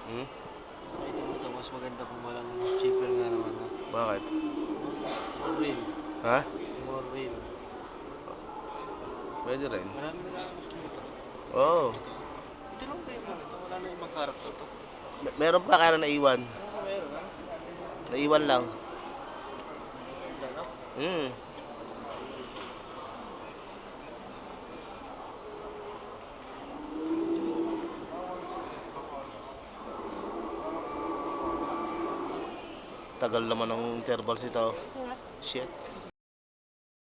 Hmm? Ay, ito mas maganda kung walang cheaper nga naman. Bakit? More real. Ha? More real. Pwede rin. Marami na lang gusto nito. Oo. Ito lang ba yung mga ito? Wala na ibang karakter to. Meron pa kaya naiwan. Meron ha? Naiwan lang. Wala na? Hmm. Tagal naman ng intervals ito. Shit.